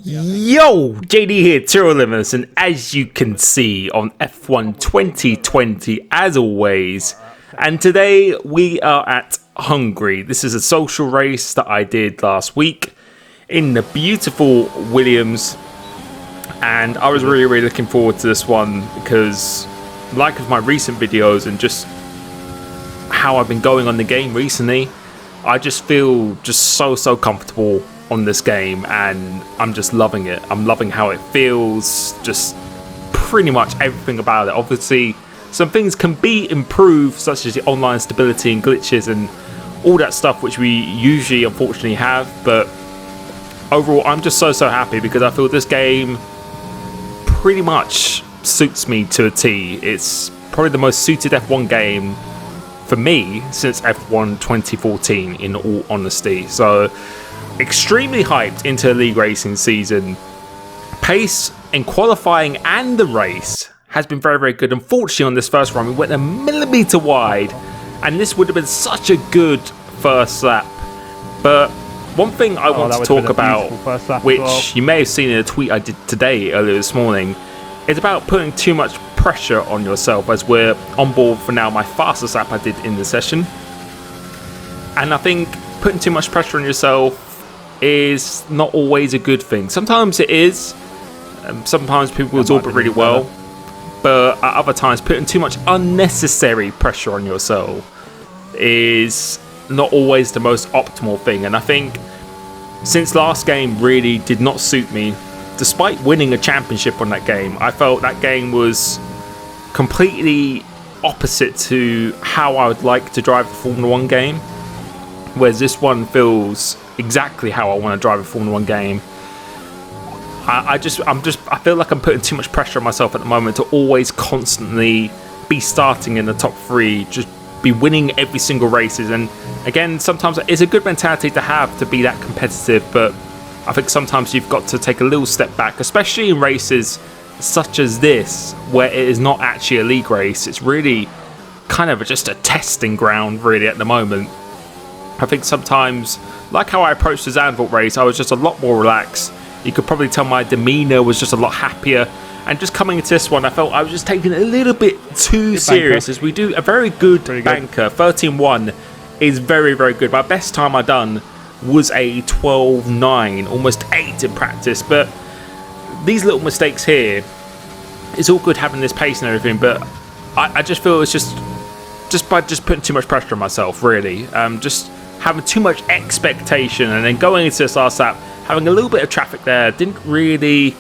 Yo, JD here, Limitless, and as you can see on F1 2020, as always, and today we are at Hungary. This is a social race that I did last week in the beautiful Williams, and I was really looking forward to this one because, like with my recent videos and just how I've been going on the game recently, I just feel just so comfortable on this game, and I'm just loving it. I'm loving how it feels, just pretty much everything about it. Obviously, some things can be improved, such as the online stability and glitches and all that stuff, which we usually unfortunately have, but overall I'm just so happy because I feel this game pretty much suits me to a T. It's probably the most suited F1 game for me since F1 2014, in all honesty. So extremely hyped into league racing season. Pace in qualifying and the race has been very good. Unfortunately, on this first run we went a millimeter wide, and this would have been such a good first lap. But one thing I want to talk about, which you may have seen in a tweet I did today, earlier this morning, is about putting too much pressure on yourself, as we're on board for now my fastest lap I did in the session. And I think putting too much pressure on yourself is not always a good thing. Sometimes it is, sometimes people absorb it really well, but at other times putting too much unnecessary pressure on yourself is not always the most optimal thing. And I think since last game really did not suit me, despite winning a championship on that game, I felt that game was completely opposite to how I would like to drive a Formula 1 game, whereas this one feels exactly how I want to drive a Formula 1 game. I feel like I'm putting too much pressure on myself at the moment to always constantly be starting in the top three, just be winning every single races. And again, sometimes it's a good mentality to have, to be that competitive, but I think sometimes you've got to take a little step back, especially in races such as this, where it is not actually a league race. It's really kind of just a testing ground really at the moment. I think sometimes, like how I approached the Zandvoort race, I was just a lot more relaxed. You could probably tell my demeanour was just a lot happier. And just coming into this one, I felt I was just taking it a little bit too serious, as we do a very good banker. 13.1 is very good. My best time I done was a 12.9, almost 8 in practice. But these little mistakes here, it's all good having this pace and everything, but I just feel it's just by putting too much pressure on myself, really. Just having too much expectation, and then going into this last lap, having a little bit of traffic there, didn't really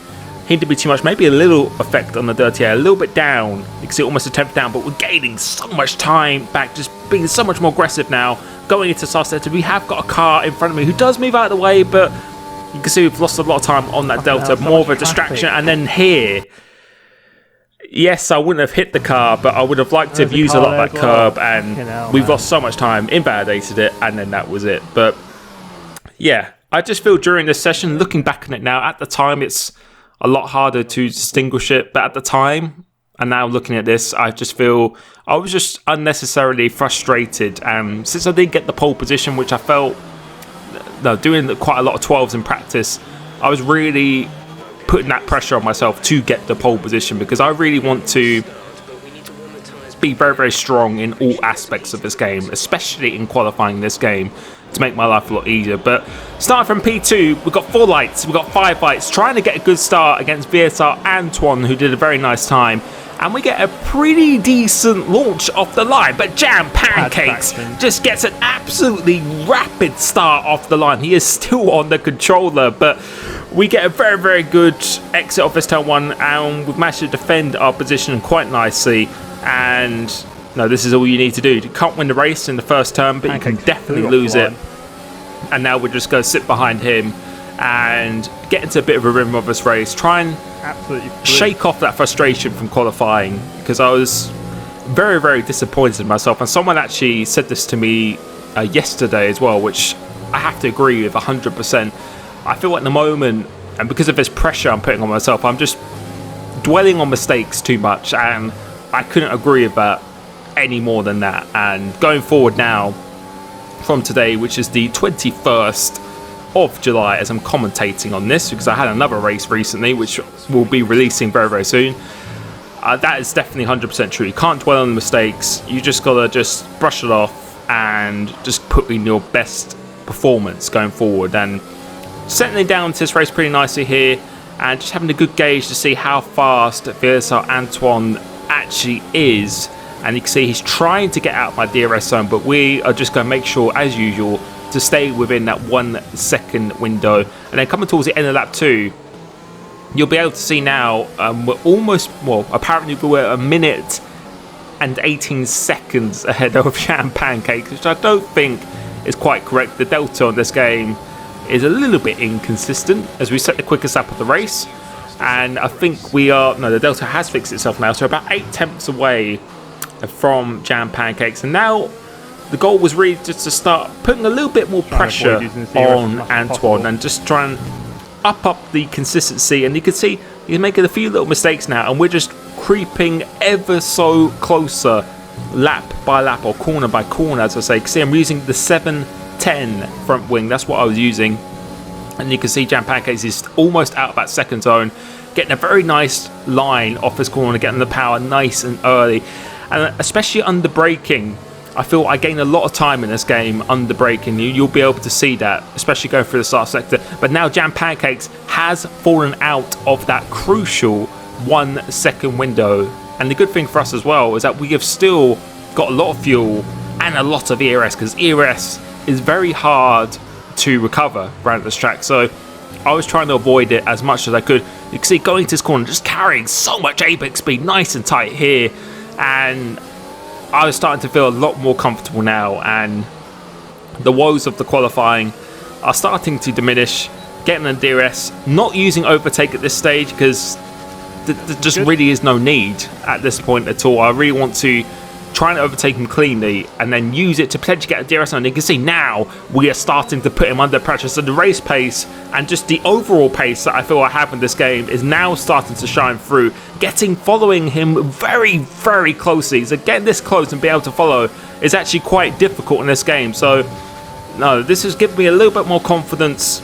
hinder me too much. Maybe a little effect on the dirty air, a little bit down. You can see almost a 10th down, but we're gaining so much time back, just being so much more aggressive now. Going into this last sector, we have got a car in front of me who does move out of the way, but you can see we've lost a lot of time on that delta, more of a distraction. And then here, yes, I wouldn't have hit the car, but I would have liked to have used a lot of that curb, and we've lost so much time, invalidated it, and then that was it. But yeah, I just feel during this session, looking back on it now, at the time it's a lot harder to distinguish it, but at the time, and now looking at this, I just feel I was just unnecessarily frustrated. Since I did get the pole position, which I felt, doing quite a lot of 12s in practice, I was really putting that pressure on myself to get the pole position, because I really want to be very strong in all aspects of this game, especially in qualifying this game, to make my life a lot easier. But starting from P2, we've got 4 lights, we've got 5 lights, trying to get a good start against VSR Antoine, who did a very nice time, and we get a pretty decent launch off the line. But Jam Pancakes just gets an absolutely rapid start off the line. He is still on the controller, but we get a very good exit off this turn 1, and we've managed to defend our position quite nicely. And no, this is all you need to do. You can't win the race in the first turn, but you can definitely lose it. And now we're just going to sit behind him and get into a bit of a rhythm of this race, try and shake off that frustration from qualifying, because I was very disappointed in myself. And someone actually said this to me yesterday as well, which I have to agree with 100%. I feel at the moment, and because of this pressure I'm putting on myself, I'm just dwelling on mistakes too much, and I couldn't agree with that any more than that. And going forward now, from today, which is the 21st of July as I'm commentating on this, because I had another race recently which will be releasing very, very soon. That is definitely 100% true. You can't dwell on the mistakes. You just gotta just brush it off and just put in your best performance going forward. And settling down to this race pretty nicely here, and just having a good gauge to see how fast VSR Antoine actually is. And you can see he's trying to get out of my DRS zone, but we are just going to make sure, as usual, to stay within that 1 second window. And then coming towards the end of lap 2, you'll be able to see now we're almost, well, apparently we're a minute and 18 seconds ahead of Champagne Cakes, which I don't think is quite correct. The delta on this game is a little bit inconsistent as we set the quickest lap of the race. And I think we are, no, the delta has fixed itself now, so about 8 tenths away from Jam Pancakes. And now the goal was really just to start putting a little bit more pressure on Antoine and just try and up the consistency. And you can see he's making a few little mistakes now, and we're just creeping ever so closer lap by lap, or corner by corner, as I say. You can see I'm using the 710 front wing, that's what I was using. And you can see Jam Pancakes is almost out of that second zone, getting a very nice line off this corner, getting the power nice and early. And especially under braking, I feel I gain a lot of time in this game under braking. You'll be able to see that, especially going through the start sector. But now Jam Pancakes has fallen out of that crucial 1 second window. And the good thing for us as well is that we have still got a lot of fuel and a lot of ERS, because ERS is very hard to recover around this track. So I was trying to avoid it as much as I could. You can see going to this corner, just carrying so much apex speed, nice and tight here. And I was starting to feel a lot more comfortable now, and the woes of the qualifying are starting to diminish. Getting a DRS, not using overtake at this stage, because there just really is no need at this point at all. I really want to try and overtake him cleanly and then use it to potentially get a DRS on. You can see now we are starting to put him under pressure. So the race pace and just the overall pace that I feel I have in this game is now starting to shine through. Following him very, very closely. So getting this close and be able to follow is actually quite difficult in this game. So no, this has given me a little bit more confidence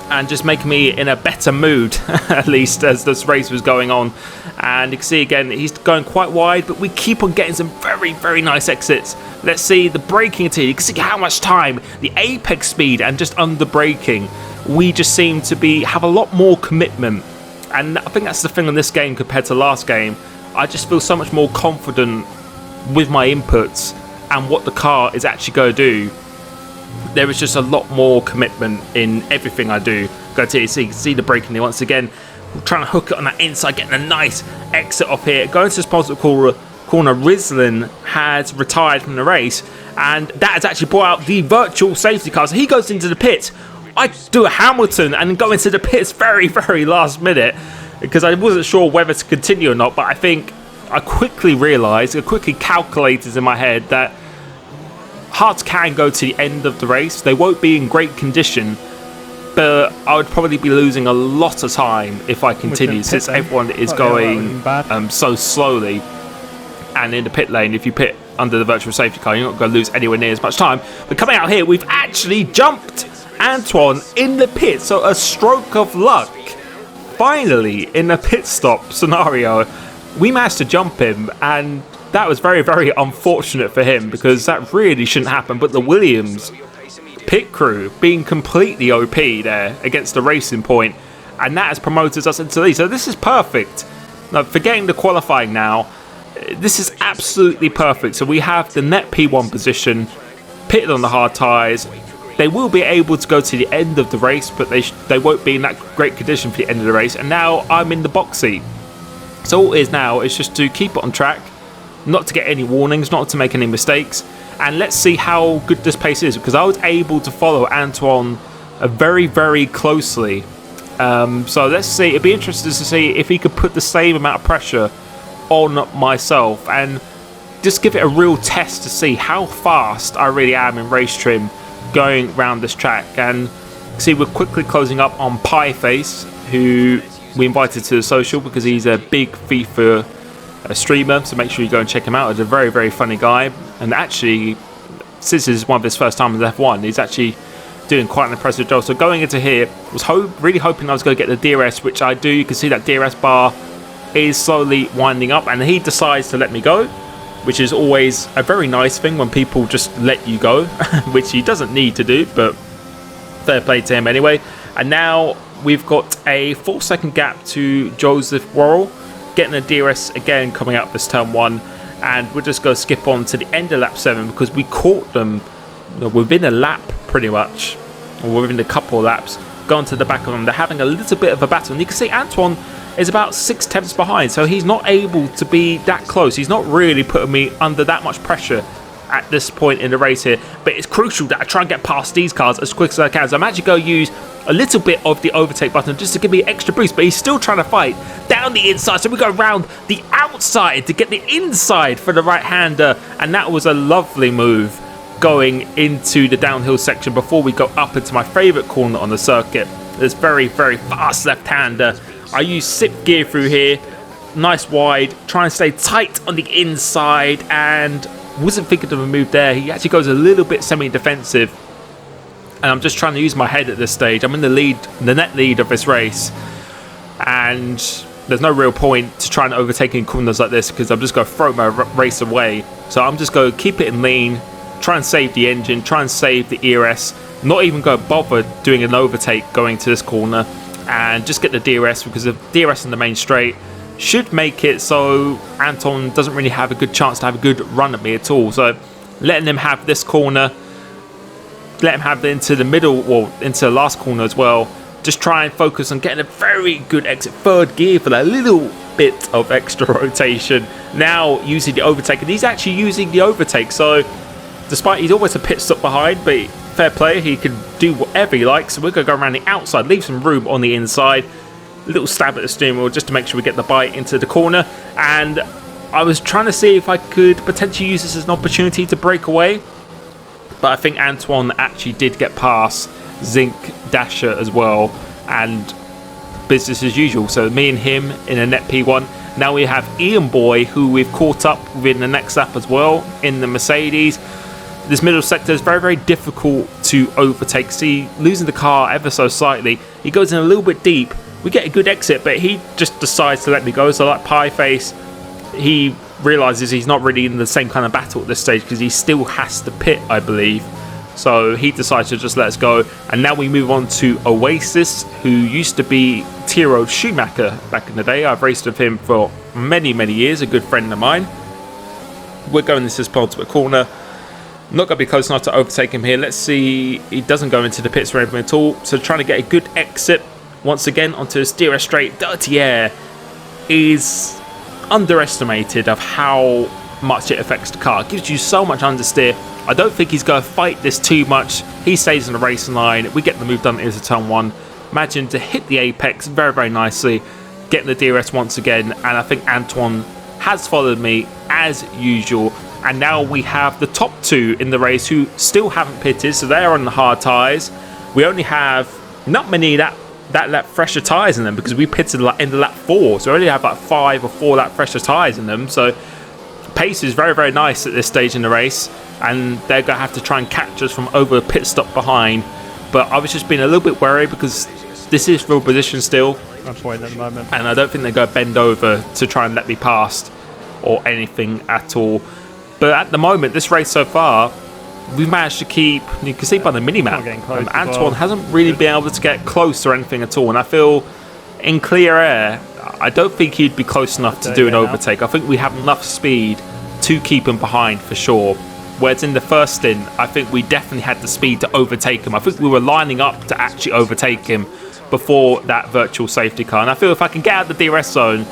and just making me in a better mood, at least as this race was going on. And you can see again, he's going quite wide, but we keep on getting some very, very nice exits. Let's see the braking here. You can see how much time, the apex speed, and just under braking, we just seem to have a lot more commitment. And I think that's the thing on this game compared to last game. I just feel so much more confident with my inputs and what the car is actually going to do. There is just a lot more commitment in everything I do. Go to see the braking here once again. We're trying to hook it on that inside, getting a nice exit off here. Going to this positive corner, Rislin has retired from the race, and that has actually brought out the virtual safety car. So he goes into the pits. I do a Hamilton and go into the pits very, very last minute, because I wasn't sure whether to continue or not. But I think I quickly realised, I quickly calculated in my head that Hearts can go to the end of the race. They won't be in great condition, but I would probably be losing a lot of time if I continue, since everyone is going so slowly. And in the pit lane, if you pit under the virtual safety car, you're not going to lose anywhere near as much time. But coming out here, we've actually jumped Antoine in the pit. So a stroke of luck. Finally, in a pit stop scenario, we managed to jump him, and that was very, very unfortunate for him, because that really shouldn't happen. But the Williams pit crew being completely OP there against the Racing Point, and that has promoted us into the lead. So this is perfect. Now, forgetting the qualifying now, this is absolutely perfect. So we have the net P1 position, pitted on the hard tyres. They will be able to go to the end of the race, but they won't be in that great condition for the end of the race. And now I'm in the box seat. So all it is now is just to keep it on track, not to get any warnings, not to make any mistakes. And let's see how good this pace is, because I was able to follow Antoine very, very closely. So let's see. It'd be interesting to see if he could put the same amount of pressure on myself and just give it a real test to see how fast I really am in race trim going around this track. And see, we're quickly closing up on Pieface, who we invited to the social because he's a big FIFA streamer, so make sure you go and check him out. He's a very, very funny guy, and actually, since this is one of his first time in F1, he's actually doing quite an impressive job. So going into here, was really hoping I was going to get the DRS, which I do. You can see that DRS bar is slowly winding up, and he decides to let me go, which is always a very nice thing when people just let you go, which he doesn't need to do, but fair play to him anyway. And now we've got a 4-second gap to Joseph Worrell, getting a DRS again coming out this turn 1, and we're just going to skip on to the end of lap 7 because we caught them within a lap pretty much, or within a couple of laps, going to the back of them. They're having a little bit of a battle, and you can see Antoine is about 6 tenths behind, so he's not able to be that close. He's not really putting me under that much pressure at this point in the race here, but it's crucial that I try and get past these cars as quick as I can. So I'm actually going to use a little bit of the overtake button just to give me an extra boost, but he's still trying to fight down the inside, so we go around the outside to get the inside for the right-hander, and that was a lovely move going into the downhill section before we go up into my favourite corner on the circuit. This very, very fast left-hander. I use 6th gear through here, nice wide, try and stay tight on the inside, and wasn't thinking of a move there. He actually goes a little bit semi-defensive, and I'm just trying to use my head at this stage. I'm in the lead, the net lead of this race, and there's no real point to try and overtake in corners like this because I'm just going to throw my race away. So I'm just going to keep it in lean, try and save the engine, try and save the ERS, not even go bother doing an overtake going to this corner, and just get the DRS because the DRS in the main straight should make it so Anton doesn't really have a good chance to have a good run at me at all. So letting him have this corner, let him have it into the middle, well, into the last corner as well. Just try and focus on getting a very good exit 3rd gear for that little bit of extra rotation. Now using the overtake, and he's actually using the overtake, so despite he's always a pit stop behind, but fair play, he can do whatever he likes. So we're going to go around the outside, leave some room on the inside, a little stab at the steering wheel just to make sure we get the bite into the corner. And I was trying to see if I could potentially use this as an opportunity to break away, but I think Antoine actually did get past Zinc Dasher as well, and business as usual. So me and him in a net P1. Now we have Ian Boy, who we've caught up within the next lap as well in the Mercedes. This middle sector is very, very difficult to overtake. See, losing the car ever so slightly, he goes in a little bit deep. We get a good exit, but he just decides to let me go. So like Pie Face, he realises he's not really in the same kind of battle at this stage because he still has to pit, I believe. So he decides to just let us go. And now we move on to Oasis, who used to be Tiro Schumacher back in the day. I've raced with him for many, many years, a good friend of mine. We're going into this penultimate corner. Not going to be close enough to overtake him here. Let's see, he doesn't go into the pits or anything at all. So trying to get a good exit once again onto his DRS straight. Dirty Air is underestimated of how much it affects the car. It gives you so much understeer. I don't think he's going to fight this too much. He stays in the racing line. We get the move done into turn 1. Imagine to hit the apex very, very nicely. Getting the DRS once again. And I think Antoine has followed me as usual. And now we have the top 2 in the race who still haven't pitted, so they're on the hard tyres. We only have not many that lap fresher tyres in them because we pitted in the lap 4, so we only have like 5 or 4 lap fresher tyres in them. So pace is very, very nice at this stage in the race, and they're going to have to try and catch us from over a pit stop behind. But I was just being a little bit worried because this is real position still, at the moment, and I don't think they're going to bend over to try and let me past or anything at all. But at the moment, this race so far, we've managed to keep, you can see by the mini-map, Antoine hasn't really been able to get close or anything at all. And I feel in clear air, I don't think he'd be close enough to do an overtake. I think we have enough speed to keep him behind for sure. Whereas in the first stint, I think we definitely had the speed to overtake him. I think we were lining up to actually overtake him before that virtual safety car. And I feel if I can get out of the DRS zone,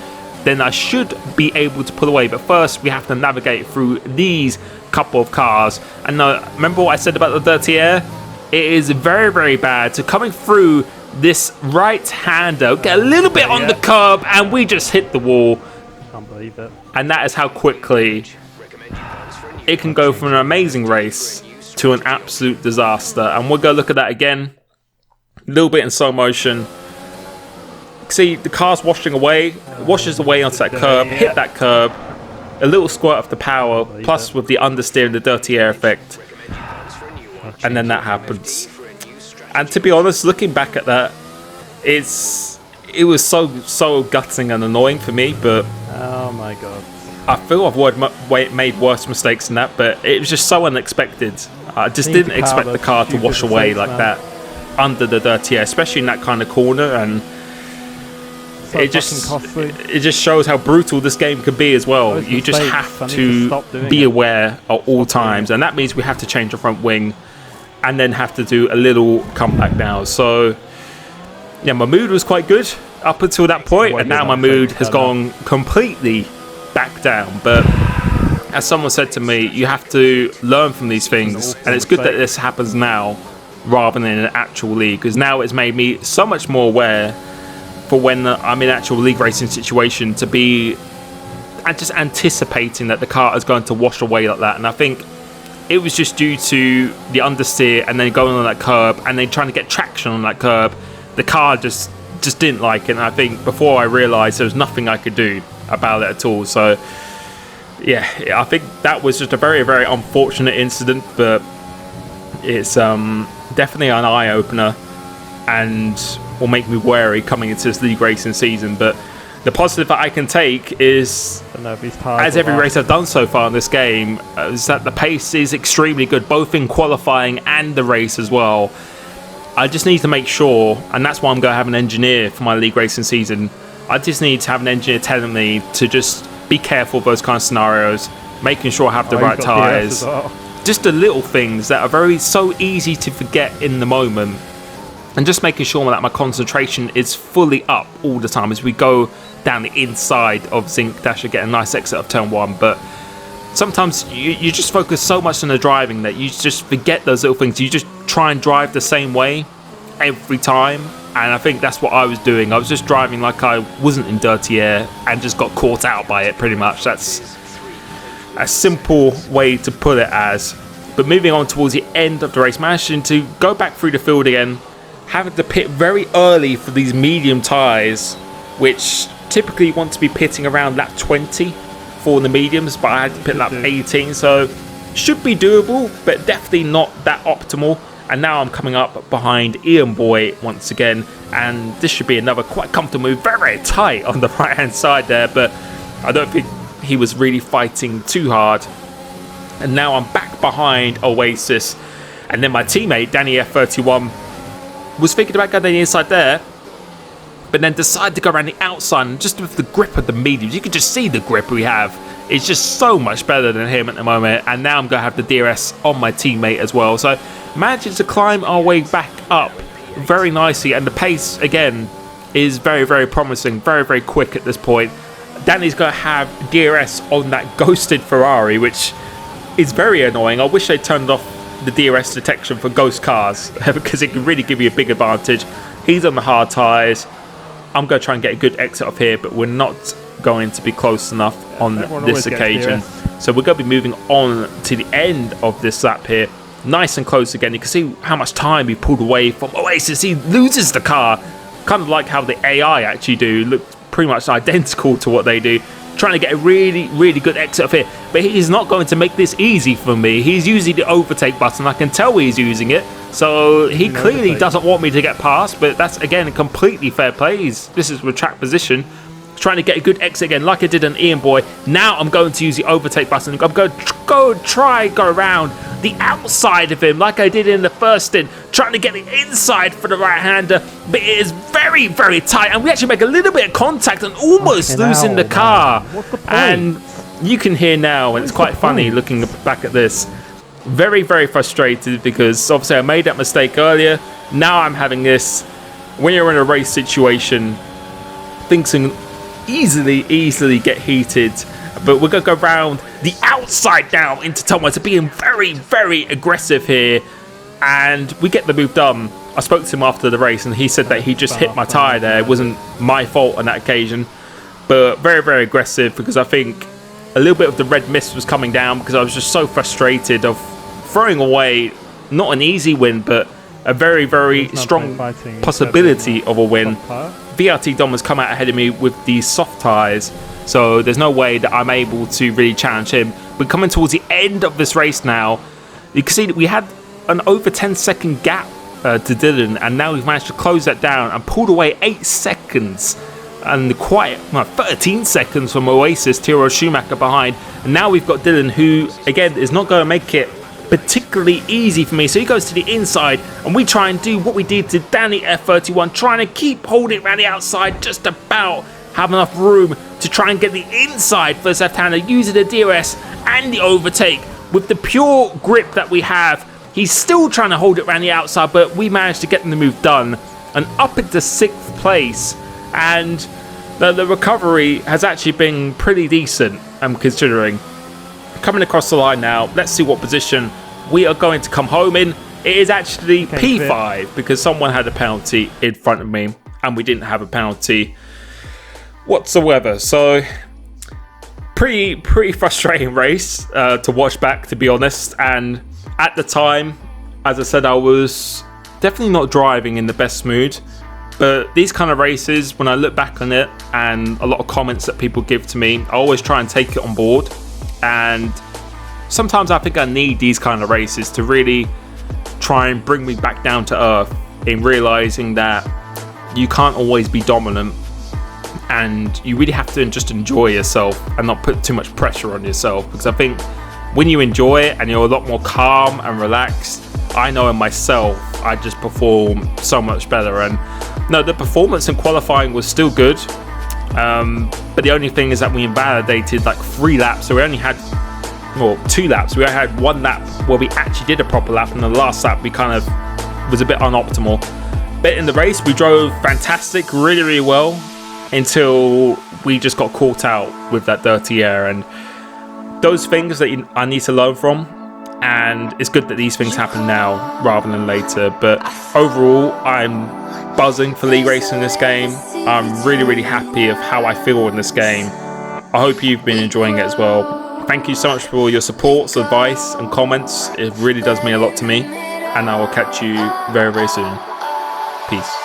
then I should be able to pull away. But first, we have to navigate through these couple of cars. And remember what I said about the dirty air? It is very, very bad. So coming through this right-hander, get a little bit on the curb, and we just hit the wall. Can't believe it. And that is how quickly it can go from an amazing race to an absolute disaster. And we'll go look at that again. A little bit in slow motion. See, the car's washing away, washes away onto that curb, hit that curb, a little squirt of the power, plus with the understeer and the dirty air effect, and then that happens. And to be honest, looking back at that, it was so gutting and annoying for me. But Oh my god. I feel I've made worse mistakes than that. But it was just so unexpected. I just didn't expect the car to wash away like that under the dirty air, especially in that kind of corner. And So it just shows how brutal this game can be as well. Those You just mistakes, I have need to to stop doing be it. aware at all times, and that means we have to change the front wing and then have to do a little comeback now. So yeah, my mood was quite good up until that point, and now my mood has gone completely back down. But as someone said to me, you have to learn from these things, and it's good that this happens now rather than in an actual league, because now it's made me so much more aware for when I'm in actual league racing situation to be just anticipating that the car is going to wash away like that. And I think it was just due to the understeer and then going on that curb and then trying to get traction on that curb. The car just didn't like it, and I think before I realised there was nothing I could do about it at all. So yeah, I think that was just a very, very unfortunate incident, but it's definitely an eye-opener and will make me wary coming into this league racing season. But the positive that I can take is, as every race I've done so far in this game, is that the pace is extremely good, both in qualifying and the race as well. I just need to make sure, and that's why I'm going to have an engineer for my league racing season. I just need to have an engineer telling me to just be careful of those kind of scenarios, making sure I have the right tyres. Just the little things that are so easy to forget in the moment. And just making sure that my concentration is fully up all the time as we go down the inside of Zinc Dash to get a nice exit of turn 1. But sometimes you just focus so much on the driving that you just forget those little things. You just try and drive the same way every time. And I think that's what I was doing. I was just driving like I wasn't in dirty air and just got caught out by it pretty much. That's a simple way to put it as. But moving on towards the end of the race, managing to go back through the field again, having to pit very early for these medium tyres, which typically want to be pitting around lap 20 for the mediums, but I had to pit lap 18, so should be doable, but definitely not that optimal. And now I'm coming up behind Ian Boy once again, and this should be another quite comfortable move, very, very tight on the right hand side there, but I don't think he was really fighting too hard. And now I'm back behind Oasis, and then my teammate Danny F31 was thinking about going the inside there, but then decided to go around the outside, and just with the grip of the mediums, you can just see the grip we have. It's just so much better than him at the moment, and now I'm going to have the DRS on my teammate as well. So managing to climb our way back up very nicely, and the pace again is very, very promising, very, very quick at this point. Danny's going to have DRS on that ghosted Ferrari, which is very annoying. I wish they turned off the DRS detection for ghost cars because it can really give you a big advantage. He's on the hard tyres. I'm going to try and get a good exit off here, but we're not going to be close enough on this occasion. So we're going to be moving on to the end of this lap here. Nice and close again. You can see how much time he pulled away from Oasis. He loses the car. Kind of like how the AI actually do. Look pretty much identical to what they do. Trying to get a really, really good exit off here. But he's not going to make this easy for me. He's using the overtake button. I can tell he's using it. So he clearly doesn't want me to get past. But that's, again, completely fair play. This is with track position. Trying to get a good exit again, like I did on Ian Boy. Now I'm going to use the overtake button. I'm going to go around the outside of him, like I did in the first stint. Trying to get the inside for the right-hander, but it is very, very tight. And we actually make a little bit of contact and almost losing the car. What's the point? And you can hear now, and it's quite funny looking back at this. Very, very frustrated because obviously I made that mistake earlier. Now I'm having this. When you're in a race situation, things can easily get heated, but we're going to go around the outside now into Thomas, being very, very aggressive here, and we get the move done. I spoke to him after the race, and he said that he just hit my tyre there. It wasn't my fault on that occasion, but very, very aggressive because I think a little bit of the red mist was coming down because I was just so frustrated of throwing away not an easy win, but a very, very strong possibility of a win. VRT Dom has come out ahead of me with these soft tyres, so there's no way that I'm able to really challenge him. We're coming towards the end of this race now. You can see that we had an over 10-second gap to Dylan, and now we've managed to close that down and pulled away 8 seconds and quite 13 seconds from Oasis, Tiro Schumacher behind. And now we've got Dylan, who again is not going to make it particularly easy for me, so he goes to the inside and we try and do what we did to Danny F31, trying to keep holding around the outside, just about have enough room to try and get the inside first left-hander using the DRS and the overtake. With the pure grip that we have, he's still trying to hold it around the outside, but we managed to get the move done and up into 6th place. And the recovery has actually been pretty decent, I'm considering. Coming across the line now, let's see what position we are going to come home in. It is actually P5 because someone had a penalty in front of me and we didn't have a penalty whatsoever. So pretty frustrating race to watch back, to be honest. And at the time, as I said, I was definitely not driving in the best mood. But these kind of races, when I look back on it and a lot of comments that people give to me, I always try and take it on board. And sometimes I think I need these kind of races to really try and bring me back down to earth in realizing that you can't always be dominant and you really have to just enjoy yourself and not put too much pressure on yourself. Because I think when you enjoy it and you're a lot more calm and relaxed, I know in myself I just perform so much better. And no, the performance in qualifying was still good, but the only thing is that we invalidated like 3 laps, so we only had 2 laps. We only had 1 lap where we actually did a proper lap, and the last lap we kind of was a bit unoptimal. But in the race we drove fantastic, really well, until we just got caught out with that dirty air. And those things that I need to learn from, and it's good that these things happen now rather than later. But overall, I'm buzzing for league racing in this game. I'm really happy of how I feel in this game. I hope you've been enjoying it as well. Thank you so much for your support, advice and comments. It really does mean a lot to me, and I will catch you very soon. Peace.